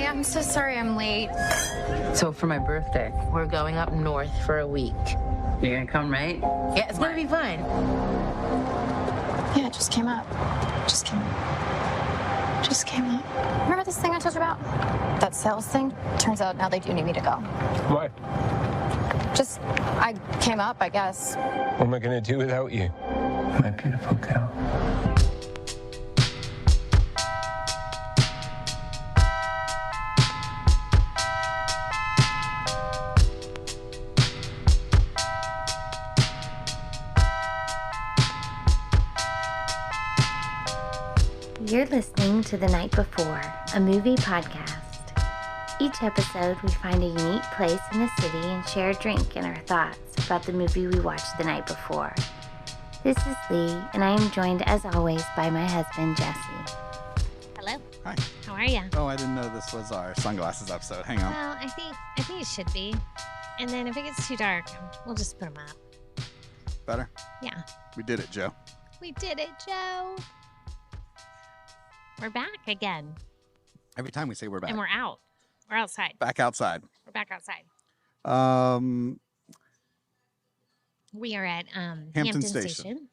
I'm so sorry I'm late. So for my birthday, we're going up north for a week. You're gonna come, right? Yeah, it's gonna be fun. Yeah, it just came up. Just came up. Remember this thing I told you about? That sales thing? Turns out now they do need me to go. Why? I came up, I guess. What am I gonna do without you? My beautiful girl. You're listening to The Night Before, a movie podcast. Each episode, we find a unique place in the city and share a drink and our thoughts about the movie we watched the night before. This is Lee, and I am joined, as always, by my husband, Jesse. Hello. Hi. How are you? Oh, I didn't know this was our sunglasses episode. Hang on. Well, I think it should be. And then if it gets too dark, we'll just put them up. Better? Yeah. We did it, Joe. We did it, Joe. We're back again. Every time we say we're back. And we're out. We're outside. Back outside. We're back outside. We are at Hampton Station.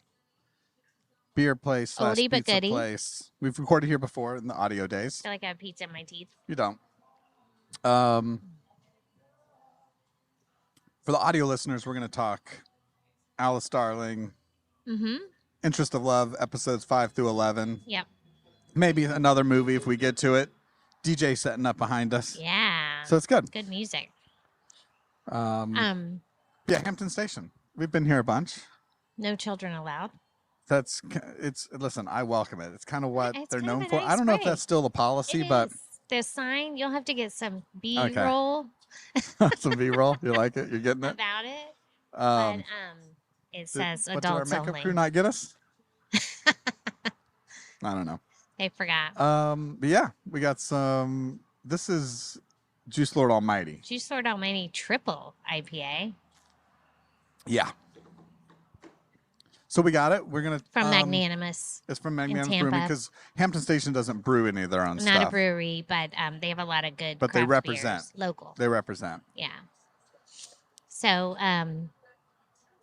Beer place / Oldie but pizza goodie. place. We've recorded here before in the audio days. I feel like I have pizza in my teeth. You don't. For the audio listeners, we're going to talk Alice Darling, Interest of Love, episodes 5 through 11. Yep. Maybe another movie if we get to it. DJ setting up behind us. Yeah. So it's good. Good music. Yeah, Hampton Station. We've been here a bunch. No children allowed. Listen, I welcome it. It's kind of what It's they're kind of known a for. nice I don't know if break. that's still the policy, It but is. The sign, you'll have to get some B-roll some B-roll. You like it? You're getting it? about it. Um, But it says what did our adults makeup only. crew not get us? I don't know. They forgot. But yeah, we got some. This is Juice Lord Almighty. Juice Lord Almighty triple IPA Yeah. So we got it. We're gonna from Magnanimous. It's from Magnanimous Tampa. Brewing because Hampton Station doesn't brew any of their own Not stuff. a brewery, but they have a lot of good. But they craft represent. beers, local. They represent. Yeah. So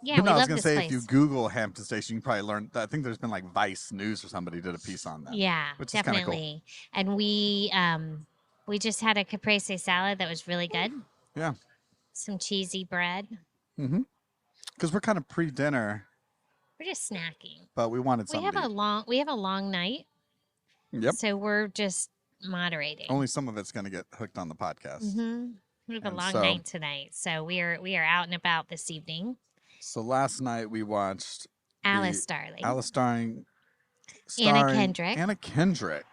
yeah, But we no, I was love gonna this say place. if you Google Hampton Station, you can probably learn. I think there's been like Vice News or somebody did a piece on that. Yeah, which is kinda cool. definitely. And we just had a caprese salad that was really good. Yeah. Some cheesy bread. Because we're kind of pre-dinner, We're just snacking. but we wanted We something. have a long night. Yep. So we're just moderating. Only some of it's going to get hooked on the podcast. We have a And long so- night tonight. So we are out and about this evening. So last night we watched Alice Darling. Alice starring Anna Kendrick. Anna Kendrick.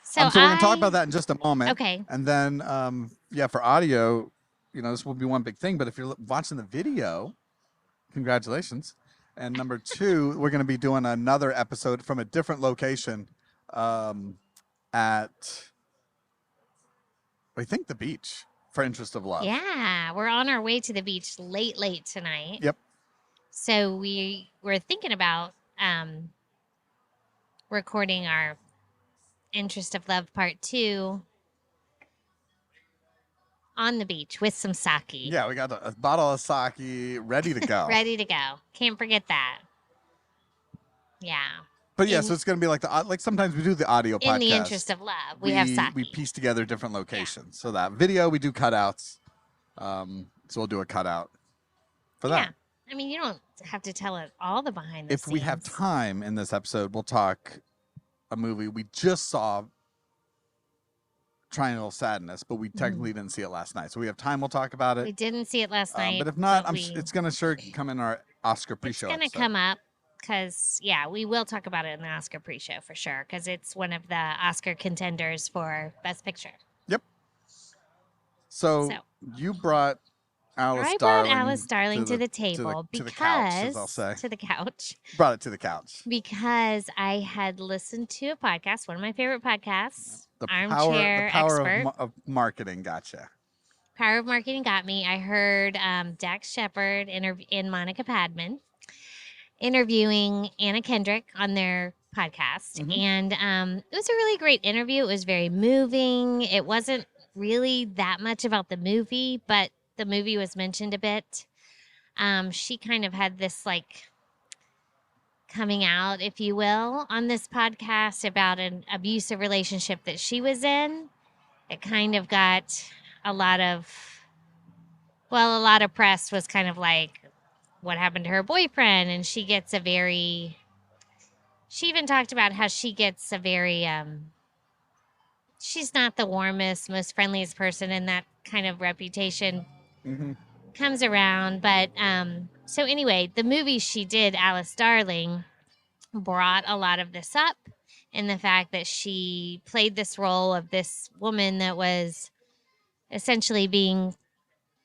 So, So we're going to talk about that in just a moment. Okay. And then, for audio, this will be one big thing. But if you're watching the video, congratulations. And number two, we're going to be doing another episode from a different location at, I think, the beach for Interest of Love. Yeah, we're on our way to the beach late tonight. Yep. So we were thinking about recording our Interest of Love Part 2 on the beach with some sake. Yeah, we got a bottle of sake ready to go. Ready to go. Can't forget that. Yeah. But yeah, so it's going to be like sometimes we do the audio podcast. In the interest of love, we have sake. We piece together different locations. So that video, we do cutouts. So we'll do a cutout for that. I mean, you don't have to tell it all the behind the If scenes. we have time in this episode, we'll talk a movie we just saw, Triangle of Sadness, but we technically didn't see it last night. So we have time, we'll talk about it. We didn't see it last night. But if not, but it's going to sure come in our Oscar pre-show It's going to episode. come up because, we will talk about it in the Oscar pre-show for sure because it's one of the Oscar contenders for Best Picture. Yep. So you brought Alice I Darling. brought Alice Darling to the table to because the couch, as I'll say. to the couch Brought it to the couch. because I had listened to a podcast, one of my favorite podcasts, The Armchair power Expert. of marketing. Gotcha. Power of Marketing got me. I heard Dax Shepard and Monica Padman interviewing Anna Kendrick on their podcast. And it was a really great interview. It was very moving. It wasn't really that much about the movie, but the movie was mentioned a bit. She kind of had this like coming out, if you will, on this podcast about an abusive relationship that she was in. It kind of got a lot of press was kind of like what happened to her boyfriend, and she even talked about how she gets a very she's not the warmest, most friendliest person, and that kind of reputation comes around. But so anyway, the movie she did, Alice Darling, brought a lot of this up, and the fact that she played this role of this woman that was essentially being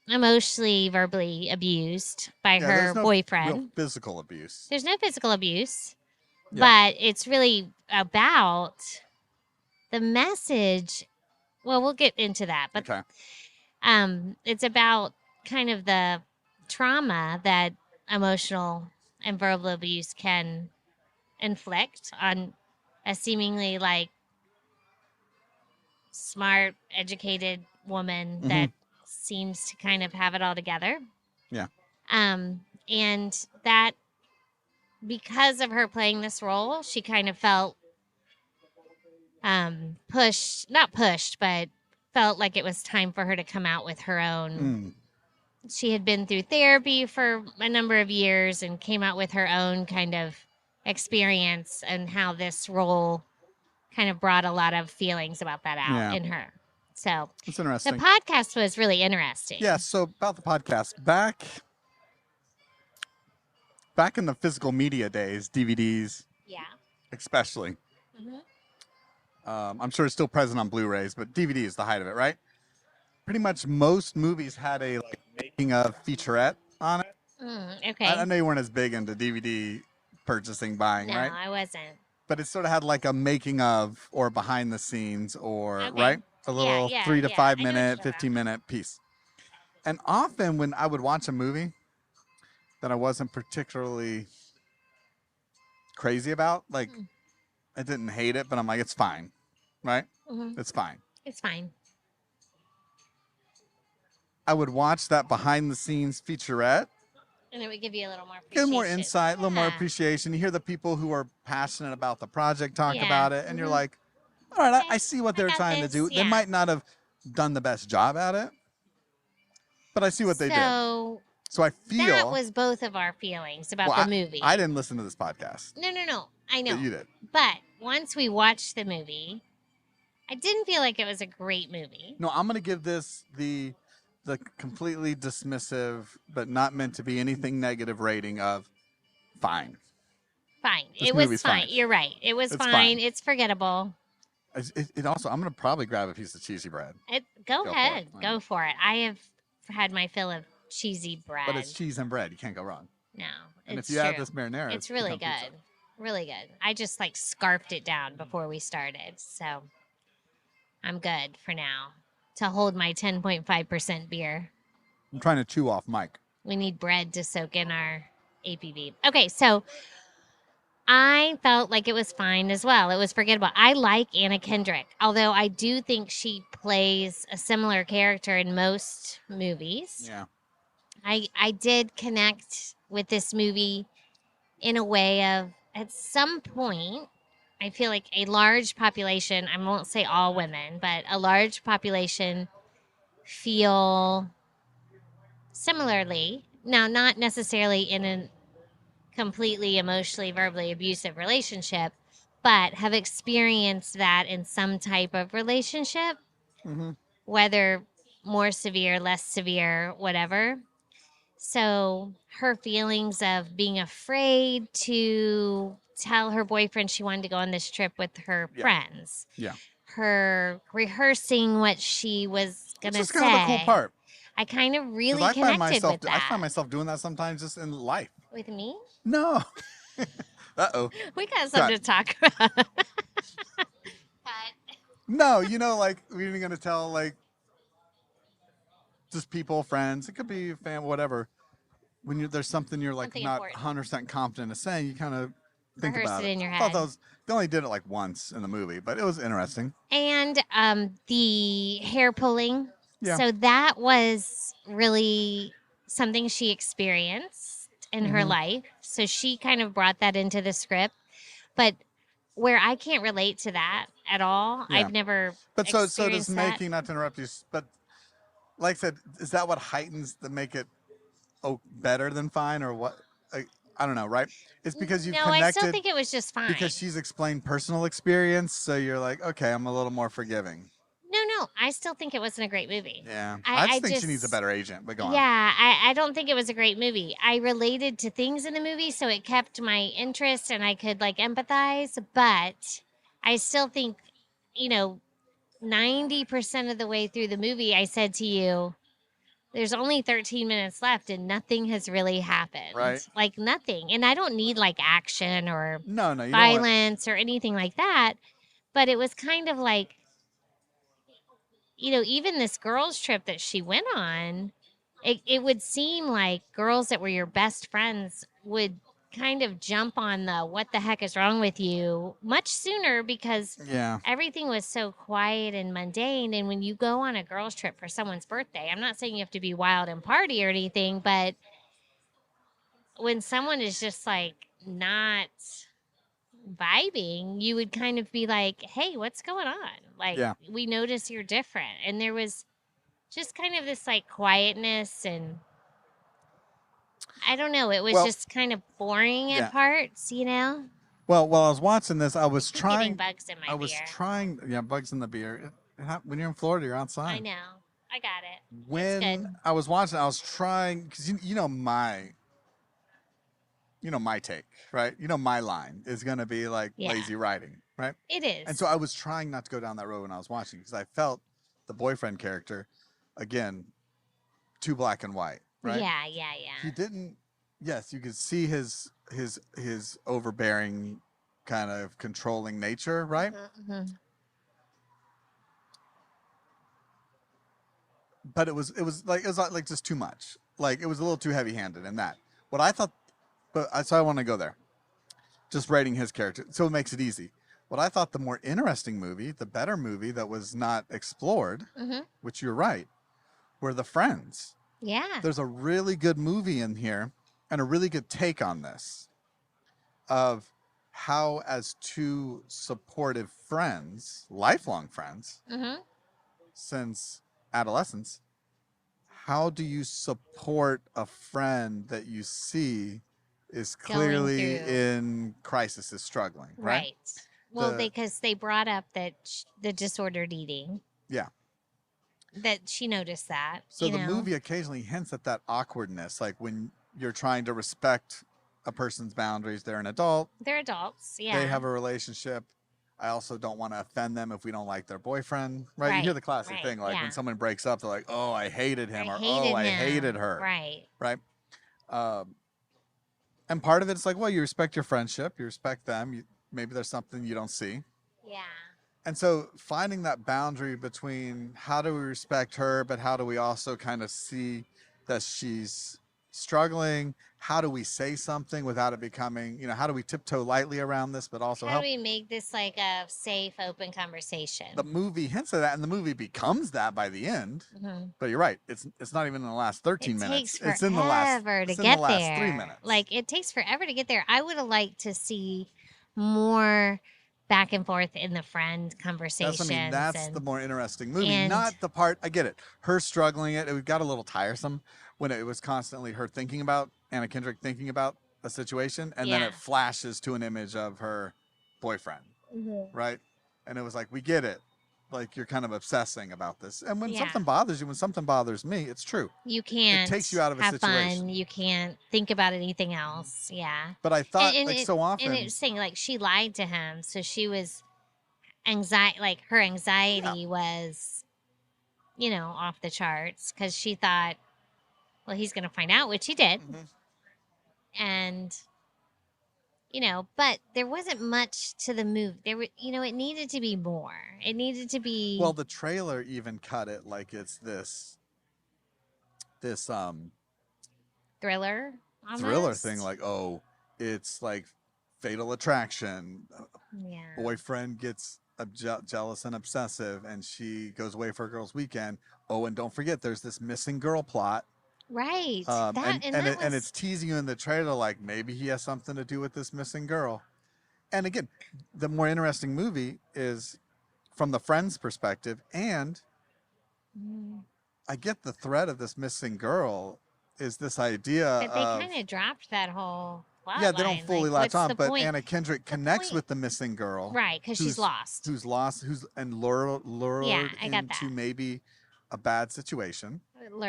emotionally, verbally abused by Yeah, her there's no boyfriend. real physical abuse. There's no physical abuse, Yeah. but it's really about the message. Well, we'll get into that, but Okay. it's about kind of the trauma that emotional and verbal abuse can inflict on a seemingly like smart, educated woman that seems to kind of have it all together. Yeah. And that because of her playing this role, she kind of felt not pushed, but felt like it was time for her to come out with her own. She had been through therapy for a number of years and came out with her own kind of experience and how this role kind of brought a lot of feelings about that out in her. So It's the interesting. podcast was really interesting. Yeah, so about the podcast, back in the physical media days, DVDs, Yeah. especially. I'm sure it's still present on Blu-rays, but DVD is the height of it, right? Pretty much most movies had a like making of featurette on it. Okay. I know you weren't as big into DVD purchasing, buying, No, right? I wasn't. But it sort of had like a making of or behind the scenes or Okay. right, a little yeah, 3 to yeah. 5 I know what minute, you're talking 15-minute piece. And often when I would watch a movie that I wasn't particularly crazy about, like I didn't hate it, but I'm like, it's fine, right? It's fine. It's fine. I would watch that behind the scenes featurette, And it would give you a little more get appreciation. more insight, a little more Yeah. appreciation. You hear the people who are passionate about the project talk Yeah. about it, and you're like, all right, Okay, I see what I they're got trying this, to do. yeah. They might not have done the best job at it, but I see what they did. So I feel that was both of our feelings about well, the movie. I didn't listen to this podcast. No. I know. But you did. But once we watched the movie, I didn't feel like it was a great movie. No, I'm gonna give this the completely dismissive, but not meant to be anything negative rating of fine. Fine. This It was movie's fine. fine. You're right. It was It's fine. fine. It's forgettable. It also, I'm gonna probably grab a piece of cheesy bread, Go for it. ahead. I Go know. for it. I have had my fill of cheesy bread. but it's cheese and bread. You can't go wrong. No, And it's if you add true. this marinara, It's really become good. pizza. Really good. I just like scarfed it down before we started. So I'm good for now to hold my 10.5% beer. I'm trying to chew off Mike. We need bread to soak in our APV. Okay, so I felt like it was fine as well. It was forgettable. I like Anna Kendrick, although I do think she plays a similar character in most movies. Yeah. I did connect with this movie in a way of at some point I feel like a large population, I won't say all women, but a large population feel similarly. Now, not necessarily in a completely emotionally, verbally abusive relationship, but have experienced that in some type of relationship, whether more severe, less severe, whatever. So her feelings of being afraid to tell her boyfriend she wanted to go on this trip with her friends. Yeah. Her rehearsing what she was going to Which say. is kind of the cool part. I kind of really 'Cause connected with that. I find myself doing that sometimes just in life. With me? No. Uh-oh. We got something to talk about. Cut. No, like we're even gonna tell like just people, friends. It could be family, whatever. When there's something you're like Something not important. 100% confident in saying, you kind of think rehearse about it it. in your I thought head. they only did it like once in the movie, but it was interesting. And the hair pulling. Yeah. So that was really something she experienced in her Mhm. life. So she kind of brought that into the script. But where I can't relate to that at all, Yeah. I've never But so does experienced that. making, not to interrupt you, but like I said, is that what heightens to make it better than fine or what? I don't know, right? It's because you've No, I still connected think it was just fine. because she's explained personal experience, so you're like, okay, I'm a little more forgiving. No, I still think it wasn't a great movie. Yeah. I just think she needs a better agent, but go on. Yeah, I don't think it was a great movie. I related to things in the movie, so it kept my interest and I could like empathize, but I still think, 90% of the way through the movie, I said to you, there's only 13 minutes left and nothing has really happened. Right. Like nothing. And I don't need like action or No, you don't want. violence or anything like that. But it was kind of like, even this girls' trip that she went on, it would seem like girls that were your best friends would kind of jump on the what the heck is wrong with you much sooner because Yeah. everything was so quiet and mundane. And when you go on a girls' trip for someone's birthday, I'm not saying you have to be wild and party or anything, but when someone is just like not vibing, you would kind of be like, hey, what's going on? Like, Yeah. we notice you're different. And there was just kind of this like quietness and I don't know, it was Well, just kind of boring yeah. at parts, Well, while I was watching this, I was Keep getting trying. bugs in my I was beer. trying. Yeah, bugs in the beer. When you're in Florida, you're outside. I know. I got it. It's When good. I was watching, I was trying because my take, right? My line is gonna be like Yeah. lazy writing, right? It is. And so I was trying not to go down that road when I was watching because I felt the boyfriend character, again, too black and white, right? Yeah. He didn't. Yes, you could see his overbearing, kind of controlling nature, right? Mhm. But it was like just too much. Like it was a little too heavy-handed in that. What I thought, so I want to go there. Just rating his character, so it makes it easy. What I thought the more interesting movie, the better movie that was not explored, which you're right, were the Friends. Yeah. There's a really good movie in here and a really good take on this of how as two supportive friends, lifelong friends, since adolescence, how do you support a friend that you see is clearly in crisis, is struggling, right? Well, because they brought up that the disordered eating. Yeah. That she noticed that. So the movie occasionally hints at that awkwardness, like when you're trying to respect a person's boundaries. They're an adult. They're adults, yeah. They have a relationship. I also don't want to offend them if we don't like their boyfriend, right? You hear the classic thing, like when someone breaks up, they're like, "Oh, I hated him," or "Oh, I hated her," right? And part of it's like, well, you respect your friendship, you respect them. Maybe there's something you don't see. Yeah. And so finding that boundary between how do we respect her, but how do we also kind of see that she's struggling? How do we say something without it becoming, how do we tiptoe lightly around this, but also how do we make this like a safe, open conversation? The movie hints at that, and the movie becomes that by the end. But you're right; it's not even in the last 13 minutes. It's in the last 3 minutes. Like it takes forever to get there. I would have liked to see more back and forth in the friend conversations. That's the more interesting movie, not the part. I get it. Her struggling it got a little tiresome when it was constantly her thinking about Anna Kendrick thinking about a situation, and then it flashes to an image of her boyfriend, right? And it was like, we get it. Like you're kind of obsessing about this, and when something bothers you, when something bothers me, it's true. You can't. It takes you out of a situation. Fun. You can't think about anything else. Yeah. But I thought, so often, and it was saying like she lied to him, so she was anxiety. Like her anxiety was, off the charts because she thought, well, he's going to find out, which he did, and. But there wasn't much to the movie. There were, it needed to be more. It needed to be. Well, the trailer even cut it like it's this thriller thing. Like, oh, it's like fatal attraction. Yeah. Boyfriend gets jealous and obsessive, and she goes away for a girls' weekend. Oh, and don't forget, there's this missing girl plot. Right. And it's teasing you in the trailer, like maybe he has something to do with this missing girl. And again, the more interesting movie is from the friend's perspective, and I get the thread of this missing girl is this idea But they kind of dropped that whole plot yeah, they don't line. fully like, latch on, but point? Anna Kendrick connects with the missing girl. Right, because she's lost. Who's lost, lured Yeah, I got into that. maybe a bad situation.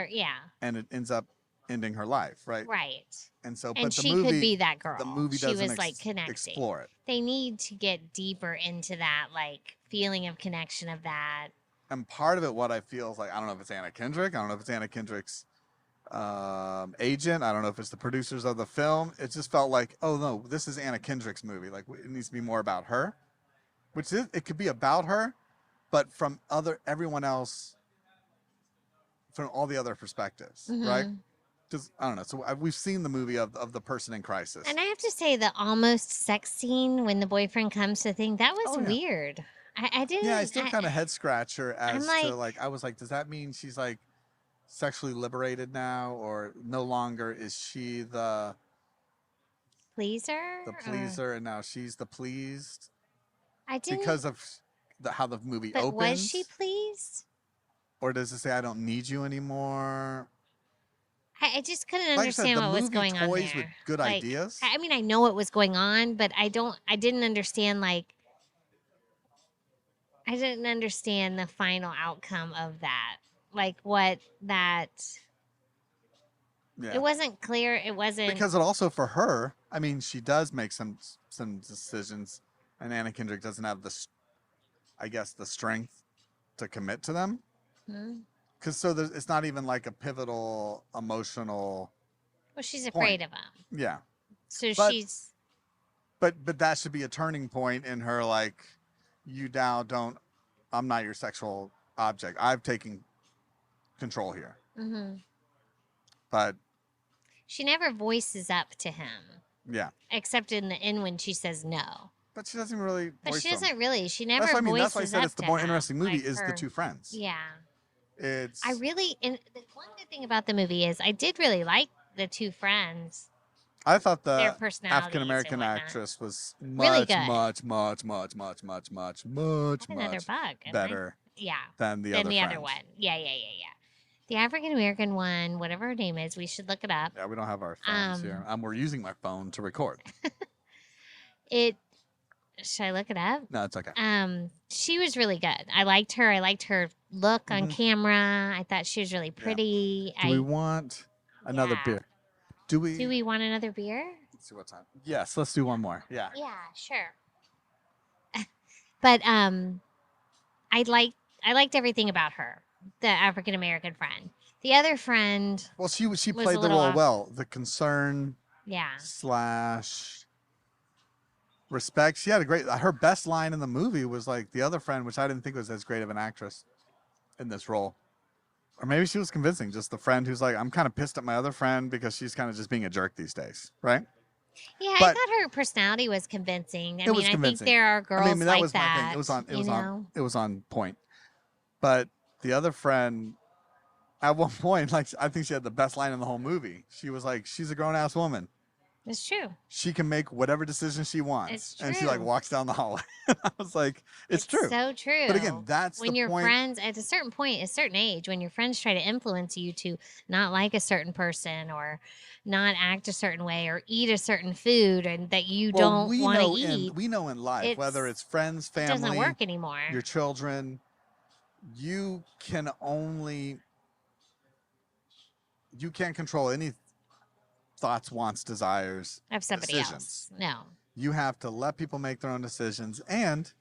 Yeah. And it ends up ending her life, right? Right. And so, And but the she movie could be that girl. The movie she doesn't was like connecting. explore it. They need to get deeper into that like feeling of connection of that. And part of it, what I feel is like, I don't know if it's Anna Kendrick. I don't know if it's Anna Kendrick's agent. I don't know if it's the producers of the film. It just felt like, oh no, this is Anna Kendrick's movie. Like it needs to be more about her, which is, it could be about her, but from everyone else, from all the other perspectives, right? Just, I don't know. So we've seen the movie of the person in crisis. And I have to say the almost sex scene when the boyfriend comes to think that was weird. I didn't. Yeah, I still kind of head scratcher as like, to like, I was like, does that mean she's like sexually liberated now, or no longer is she the pleaser? and now she's the pleased? I didn't because of how the movie but opens. Was she pleased? Or does it say I don't need you anymore? I just couldn't understand what was going on there. Toys with good ideas. I mean, I know what was going on, but I didn't understand like. I didn't understand the final outcome of that. Like what that. Yeah. It wasn't clear. It wasn't because it also for her. I mean, she does make some decisions, and Anna Kendrick doesn't have the strength to commit to them. Because it's not even like a pivotal emotional. Well, she's afraid of him. Yeah. So she's. But that should be a turning point in her. Like, you now don't. I'm not your sexual object. I've taken control here. But she never voices up to him. Yeah. Except in the end when she says no. But she doesn't really. But she doesn't really. She never. That's what I mean. Voices That's why I said it's the more interesting movie like is the two friends. Yeah. It's. I really, and the one good thing about the movie is I did really like the two friends. I thought the African American actress was really much better. Yeah. Than the other one. Yeah. The African American one, whatever her name is, we should look it up. Yeah, we don't have our phones here. We're using my phone to record. Should I look it up? No, it's okay. She was really good. I liked her. I liked her look on camera. I thought she was really pretty. Do we want another beer? Do we want another beer? Let's see what time. Yes, let's do one more. Yeah. Yeah, sure. But I liked everything about her, the African American friend. The other friend. Well, she played the role well. The concern. Yeah. / respect. She had her best line in the movie was like the other friend, which I didn't think was as great of an actress in this role. Or maybe she was convincing, just the friend who's like, I'm kind of pissed at my other friend because she's kind of just being a jerk these days, right? Yeah, I thought her personality was convincing. I think there are girls that like was that. My thing. It was on point. But the other friend, at one point, like I think she had the best line in the whole movie. She was like, she's a grown ass woman. It's true. She can make whatever decision she wants. It's true. And she like walks down the hallway. I was like, it's true. So true. But again, that's when the your point. friends at a certain point, a certain age, when your friends try to influence you to not like a certain person or not act a certain way or eat a certain food and that you don't want to eat. We know in life, whether it's friends, family, it doesn't work anymore. Your children, you can't control any thoughts, wants, desires of somebody decisions. else. No. You have to let people make their own decisions and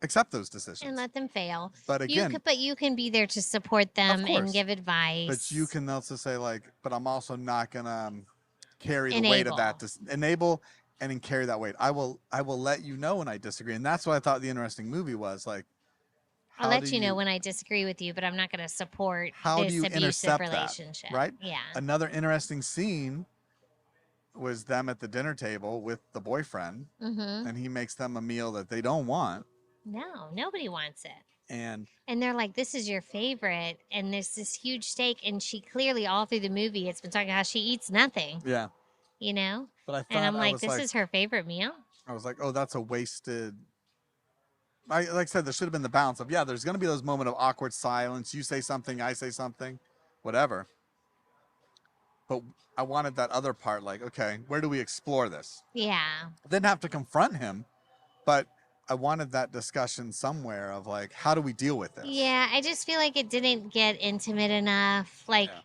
accept those decisions. And let them fail. But again, you can be there to support them and give advice. But you can also say like, but I'm also not going to carry the weight of that. Enable and carry that weight. I will let you know when I disagree. And that's what I thought the interesting movie was like. I'll let you know when I disagree with you, but I'm not going to support this abusive relationship. That, right? Yeah. Another interesting scene was them at the dinner table with the boyfriend, Mm-hmm. and he makes them a meal that they don't want. No, nobody wants it. And they're like, this is your favorite. And there's this huge steak. And she clearly, all through the movie, it's been talking about how she eats nothing, yeah, you know? but I thought And I'm I like, was this like, is her favorite meal. I was like, oh, that's a wasted. Like I said, there should have been the balance of, yeah, there's going to be those moments of awkward silence. You say something, I say something, whatever. But I wanted that other part, like, okay, where do we explore this? Yeah. I didn't have to confront him, but I wanted that discussion somewhere of like, how do we deal with this? Yeah. I just feel like it didn't get intimate enough. Like, Yeah.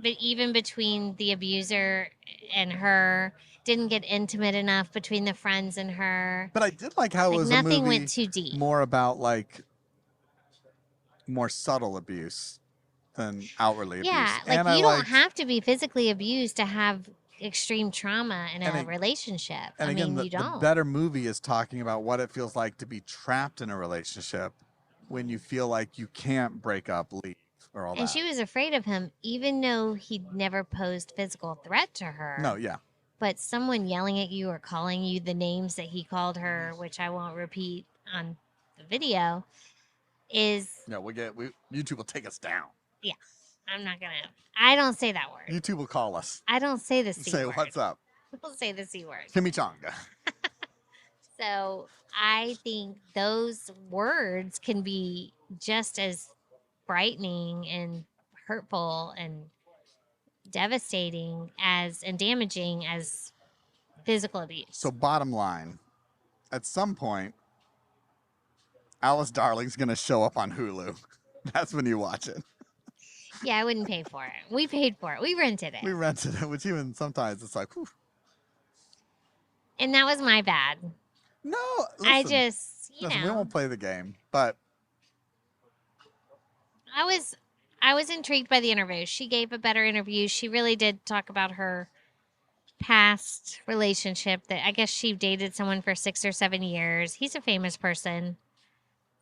but even between the abuser and her, didn't get intimate enough between the friends and her. But I did like how it Like, was nothing a movie went too deep. more about like more subtle abuse than outwardly Yeah. abuse. Like, And I you don't liked- have to be physically abused to have extreme trauma in a relationship. And I again, mean, the you don't. better movie is talking about what it feels like to be trapped in a relationship when you feel like you can't break up, leave, or all And that. she was afraid of him, even though he'd never posed physical threat to her. No, yeah. But someone yelling at you or calling you the names that he called her, which I won't repeat on the video, is Yeah, YouTube will take us down. I'm not gonna. I don't say that word. YouTube will call us. I don't say the C Say, word. what's up? I'll say the C word. Chimichanga. So I think those words can be just as frightening and hurtful and devastating and damaging as physical abuse. So bottom line, at some point, Alice Darling's going to show up on Hulu. That's when you watch it. Yeah, I wouldn't pay for it. We paid for it. We rented it. We rented it, which even sometimes it's like, whew. And that was my bad. No, I listen, just, we know, won't play the game, but I was intrigued by the interview. She gave a better interview. She really did talk about her past relationship that I guess she dated someone for 6 or 7 years. He's a famous person.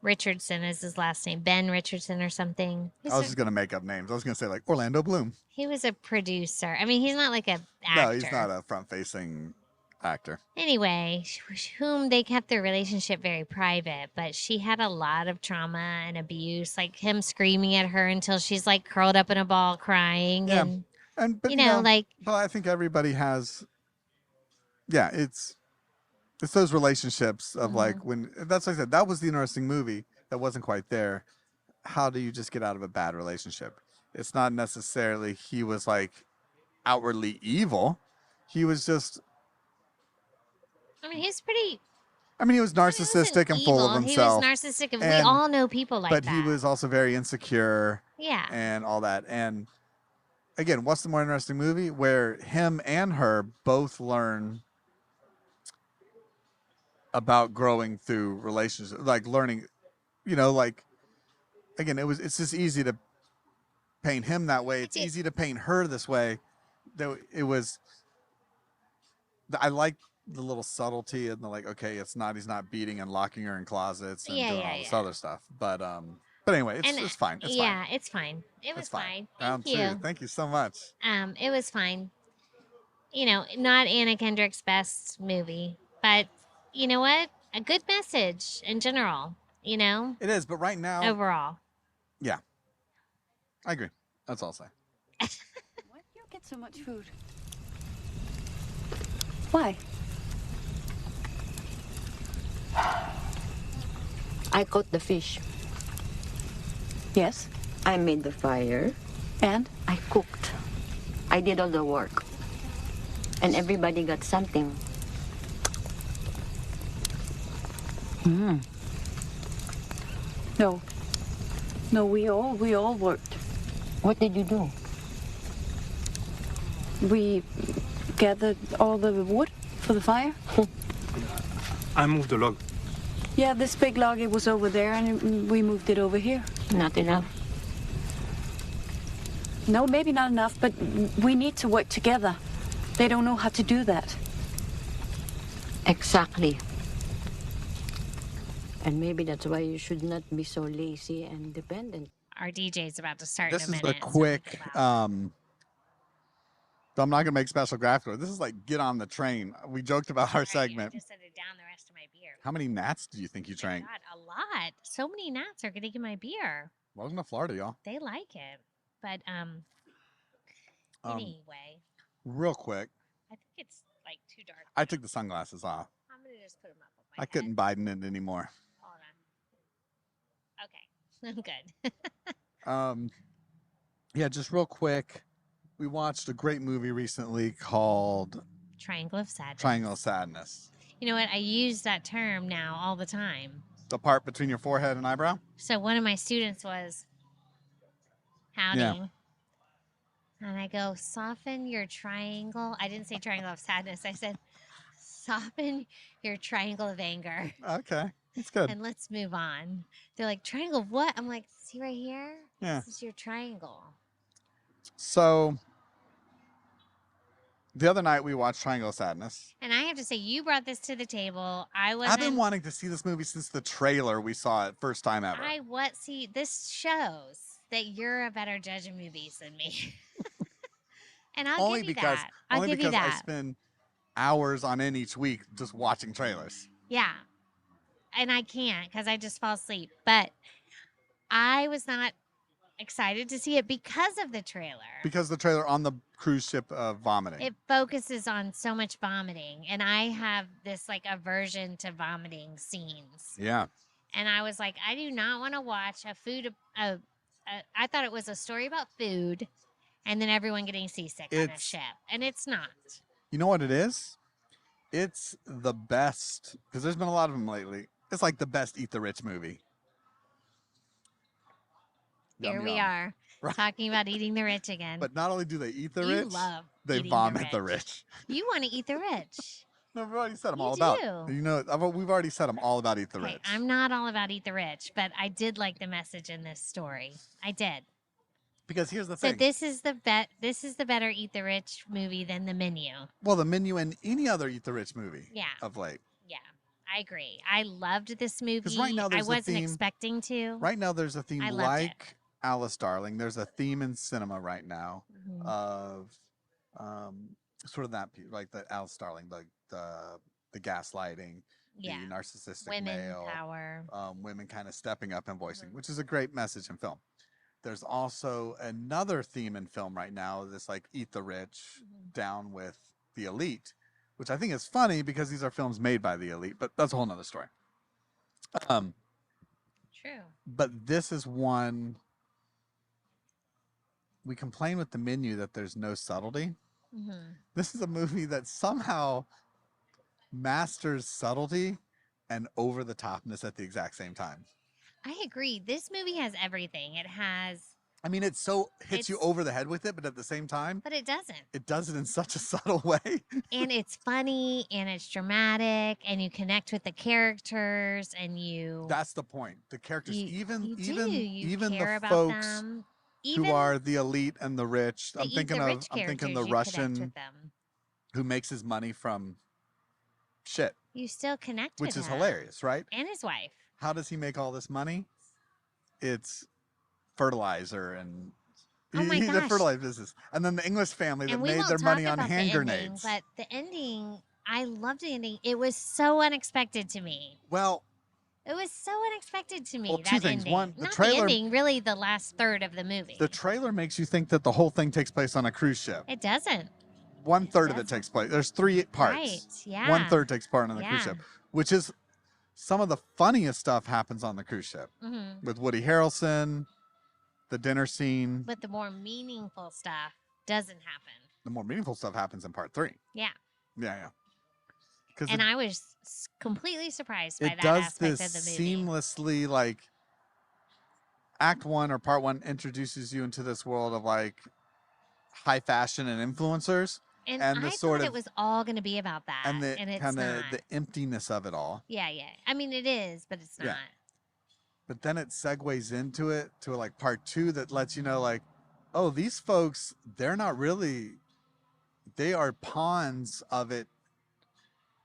Richardson is his last name. Ben Richardson or something. I was just going to make up names. I was going to say like Orlando Bloom. He was a producer. I mean, he's not like an actor. No, he's not a front-facing actor. Anyway, whom they kept their relationship very private, but she had a lot of trauma and abuse, like him screaming at her until she's like curled up in a ball crying. Yeah. And But you know, like, but I think everybody has, yeah, it's those relationships of like when, that's what I said, that was the interesting movie that wasn't quite there. How do you just get out of a bad relationship? It's not necessarily he was like outwardly evil. He was just, I mean, he's pretty. I mean, he was narcissistic and full of himself. He was narcissistic. And we And- all know people like but that. he was also very insecure Yeah. and all that. And again, what's the more interesting movie where him and her both learn about growing through relationships, like learning, you know, like again, it's just easy to paint him that way. It's easy to paint her this way. Though it was, I like the little subtlety and the like, okay, he's not beating and locking her in closets and doing all this other stuff. But anyway, it's fine. It's fine. It's fine. It was It's fine. fine. Round Thank you. two. Thank you so much. It was fine. You know, not Anna Kendrick's best movie, but you know what? A good message in general, you know, It is, but right now, overall. yeah, I agree. That's all I'll say. Why do you get so much food? Why? I caught the fish. Yes. I made the fire. And? I cooked. I did all the work. And everybody got something. No. No, we all worked. What did you do? We gathered all the wood for the fire. I moved the log. Yeah, this big log, it was over there, and we moved it over here. Not enough. No, maybe not enough, but we need to work together. They don't know how to do that. Exactly. And maybe that's why you should not be so lazy and dependent. Our DJ's about to start This in a is minute. a so quick think about So I'm not gonna make special graphics. This is like get on the train. We joked about our segment. I just set it down the rest of my beer. How many gnats do you think you Oh my drank? God, a lot. So many gnats are getting in my beer. Welcome to Florida, y'all. They like it. But anyway, Real quick, I think it's like too dark. I took the sunglasses off. I'm gonna just put them up on my I head. couldn't Biden it anymore. Hold on. Okay, I'm good. Yeah, just real quick. We watched a great movie recently called Triangle of Sadness. Triangle of Sadness. You know what? I use that term now all the time. The part between your forehead and eyebrow? So one of my students was, howdy. Yeah. And I go, soften your triangle. I didn't say triangle of sadness. I said, soften your triangle of anger. Okay, that's good. And let's move on. They're like, triangle of what? I'm like, see right here? Yeah. This is your triangle. So the other night we watched Triangle of Sadness. And I have to say, you brought this to the table. I've been wanting to see this movie since the trailer we saw it first time ever. See, this shows that you're a better judge of movies than me. And I'll give you that. I'll give you that. I spend hours on end each week just watching trailers. Yeah. And I can't because I just fall asleep. But I was not excited to see it because of the trailer. Because the trailer on the cruise ship vomiting. It focuses on so much vomiting. And I have this like aversion to vomiting scenes. Yeah. And I was like, I do not want to watch I thought it was a story about food and then everyone getting seasick on a ship. And it's not. You know what it is? It's the best, because there's been a lot of them lately. It's like the best Eat the Rich movie. Here we are, talking about eating the rich again. But not only do they eat the You rich, love they eating vomit the rich. You want to eat the rich. No, we've already said them You all do. about. You know, we've already said them all about Eat the Okay, Rich. I'm not all about eat the rich, but I did like the message in this story. I did. Because here's the So thing. this is the better Eat the Rich movie than The Menu. Well, the Menu and any other Eat the Rich movie. Yeah. Of late. Yeah, I agree. I loved this movie. right now I there's a wasn't theme- expecting to. Right now, there's a theme I loved like Alice Darling. There's a theme in cinema right now Mhm. of sort of that, like the Alice Darling, the gaslighting, Yeah. the narcissistic Women male, power. women kind of stepping up and voicing, Mm-hmm. which is a great message in film. There's also another theme in film right now, this like Eat the Rich Mm-hmm. down with the elite, which I think is funny because these are films made by the elite, but that's a whole nother story. True. But this is one, we complain with the Menu that there's no subtlety. Mm-hmm. This is a movie that somehow masters subtlety and over the topness at the exact same time. I agree. This movie has everything. It has, I mean, hits you over the head with it, but at the same time, but it doesn't. it does it in such a subtle way. And it's funny and it's dramatic and you connect with the characters and you That's the point. The characters, you even care the about folks them. who are the elite and the rich. the I'm Eat thinking the of Rich I'm thinking characters, the you connect Russian with them. who makes his money from shit, You still connect which with is him. hilarious, right? And his wife. How does he make all this money? It's fertilizer and Oh my he's a gosh. fertilizer business. And then the English family that And we made won't their talk money on about hand the ending, grenades. but the ending, I loved the ending. It was so unexpected to me. Well, It was so unexpected to me. Well, that two things. ending. One, the Not trailer- the ending, really the last third of the movie. the trailer makes you think that the whole thing takes place on a cruise ship. It doesn't. 1/3 of it takes place. There's 3 parts. Right. Yeah. 1/3 takes part on the cruise Yeah. ship, which is some of the funniest stuff happens on the cruise ship hmm with Woody Harrelson, the dinner scene. But the more meaningful stuff doesn't happen. The more meaningful stuff happens in part 3. Yeah. Yeah. Because And I was completely surprised by it that does aspect this of the movie. seamlessly, like act 1 or part 1 introduces you into this world of like high fashion and influencers and and the I sort thought of- it was all going to be about that. and the it's kind of not. the emptiness of it all. Yeah. I mean, it is, but it's Yeah. not. But then it segues into it to like part 2 that lets you know like, oh, these folks, they're not really, they are pawns of it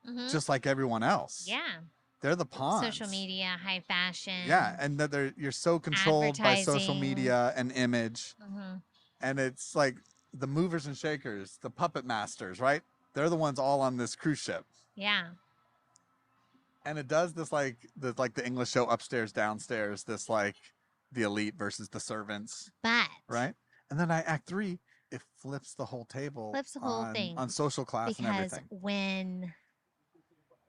hmm just like everyone else. Yeah. They're the pawns. Social media, high fashion. Yeah, and that you're so controlled by social Advertising. media and image. hmm And it's like the movers and shakers, the puppet masters, right? They're the ones all on this cruise ship. Yeah. And it does this like the English show upstairs, downstairs, this like the elite versus the servants. But right? And then Act 3, it flips the whole table. Flips the whole thing. On social class and because everything. when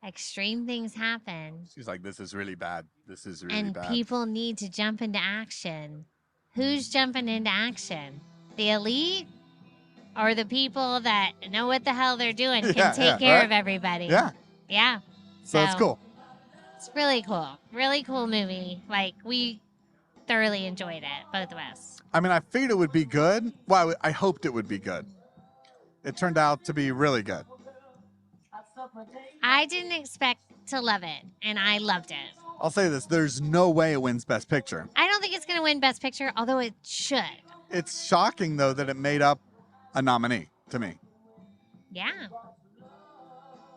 extreme things happen She's like, this is really bad. This is really and bad. people need to jump into action, who's jumping into action? The elite or the people that know what the hell they're doing can take care right? of everybody? Yeah. Yeah. So it's cool. It's really cool. Really cool movie. Like, we thoroughly enjoyed it, both of us. I mean, I figured it would be good. Well, I hoped it would be good. It turned out to be really good. I didn't expect to love it, and I loved it. I'll say this. There's no way it wins Best Picture. I don't think it's going to win Best Picture, although it should. It's shocking, though, that it made up a nominee to me. Yeah.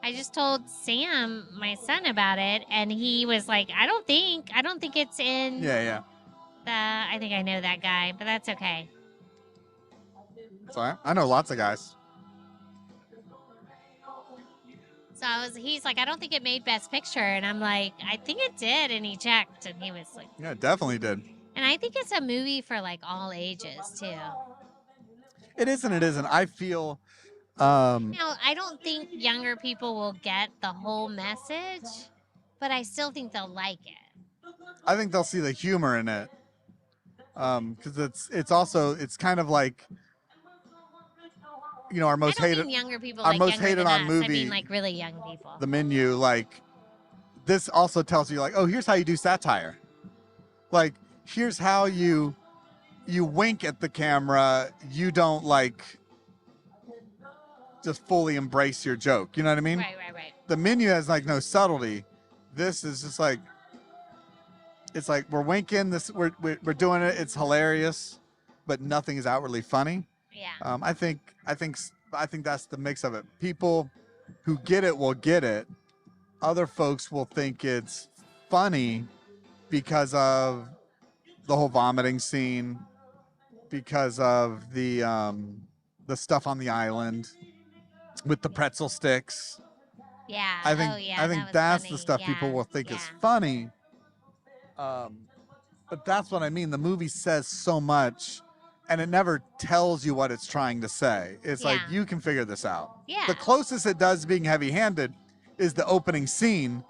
I just told Sam, my son, about it, and he was like, I don't think it's in Yeah. I think I know that guy, but that's okay. So I know lots of guys. So he's like, I don't think it made Best Picture. And I'm like, I think it did. And he checked, and he was like, Yeah, it definitely did. and I think it's a movie for like all ages too. It is and it isn't. I feel Now, I don't think younger people will get the whole message, but I still think they'll like it. I think they'll see the humor in it. Because it's kind of like, you know, our most I don't hated mean younger people our like most younger hated than on us. movie, I mean like really young people. The Menu. Like, this also tells you, like, oh, here's how you do satire. Like, here's how you wink at the camera. You don't like just fully embrace your joke. You know what I mean? Right. The Menu has like no subtlety. This is just like, it's like we're winking. We're doing it. It's hilarious, but nothing is outwardly funny. Yeah. I think that's the mix of it. People who get it will get it. Other folks will think it's funny because of the whole vomiting scene, because of the stuff on the island with the pretzel sticks. Yeah. I think that was that's funny. the stuff people will think is funny. But that's what I mean. The movie says so much, and it never tells you what it's trying to say. It's like, you can figure this out. Yeah. The closest it does being heavy-handed is the opening scene,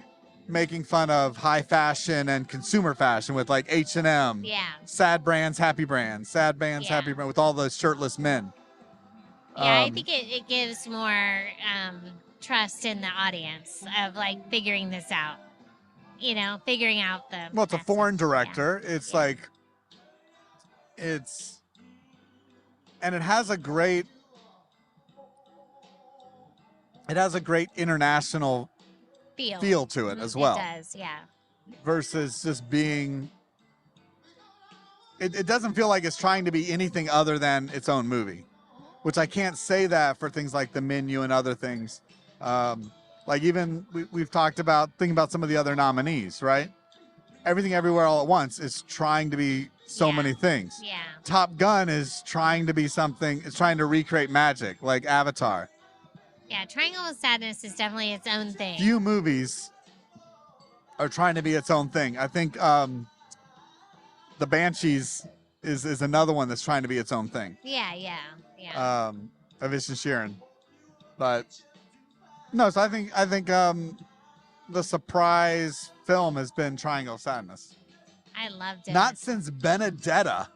making fun of high fashion and consumer fashion with like H&M. Yeah. Sad brands, happy brands. Sad brands, happy brands, with all those shirtless men. Yeah, I think it gives more trust in the audience of like figuring this out. You know, figuring out the. Well, it's a foreign director. Yeah. It's like, and it has a great international feel to it as well. It does, yeah. Versus just being, it doesn't feel like it's trying to be anything other than its own movie, which I can't say that for things like The Menu and other things. Like even we've talked about, thinking about some of the other nominees, right? Everything Everywhere All at Once is trying to be so many things. Yeah. Top Gun is trying to be something, it's trying to recreate magic, like Avatar. Yeah, Triangle of Sadness is definitely its own thing. Few movies are trying to be its own thing. I think The Banshees is another one that's trying to be its own thing. Yeah. Of Ish and Sheeran. But no, so I think the surprise film has been Triangle of Sadness. I loved it. Not since Benedetta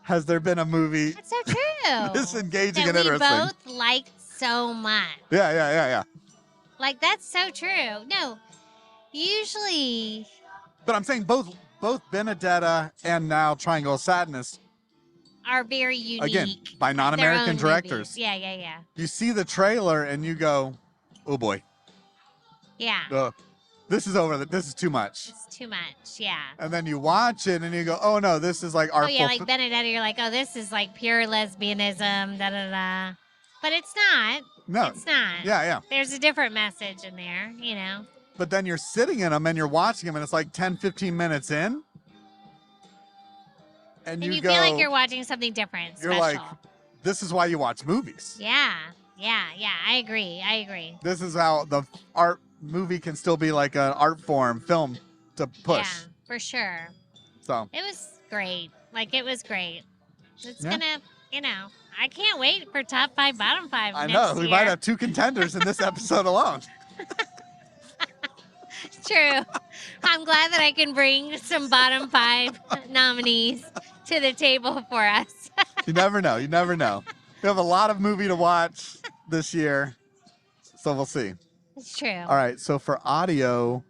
has there been a movie That's so true. this engaging that and interesting. we both liked so much. Yeah. Like, that's so true. No, usually. But I'm saying both Benedetta and now Triangle of Sadness Are very unique. again by non-American Their own directors. movies. Yeah. You see the trailer and you go, "Oh boy, Yeah. this is over. This is too much." It's too much. Yeah. And then you watch it and you go, "Oh no, this is like artful." Oh yeah, like Benedetta, you're like, oh, this is like pure lesbianism, da da da. But it's not. No. It's not. Yeah. There's a different message in there, you know. But then you're sitting in them and you're watching them and it's like 10, 15 minutes in. And And you you go, feel like you're watching something different, you're special. like, This is why you watch movies. Yeah. I agree. This is how the art movie can still be like an art form film to push. Yeah, for sure. So It was great. It was great. It's Yeah. gonna, I can't wait for top 5, bottom 5. I know we might have 2 contenders in this episode alone. True. I'm glad that I can bring some bottom 5 nominees to the table for us. You never know. We have a lot of movie to watch this year, so we'll see. It's true. All right, so for audio,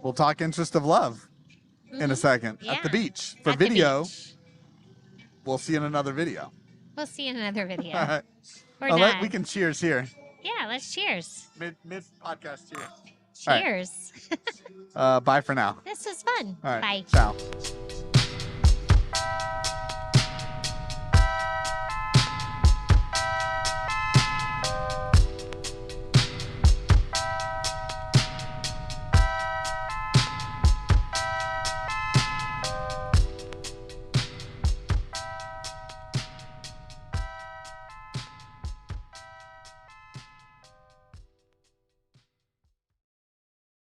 we'll talk Interest of Love in a second at the Yeah. beach. For At the video, beach. we'll see in another video. We'll see in another video. All right. We're Oh, done. we can cheers here. Yeah, let's cheers. Mid podcast cheers. All right. Cheers. Bye for now. This was fun. All right. Bye. Ciao.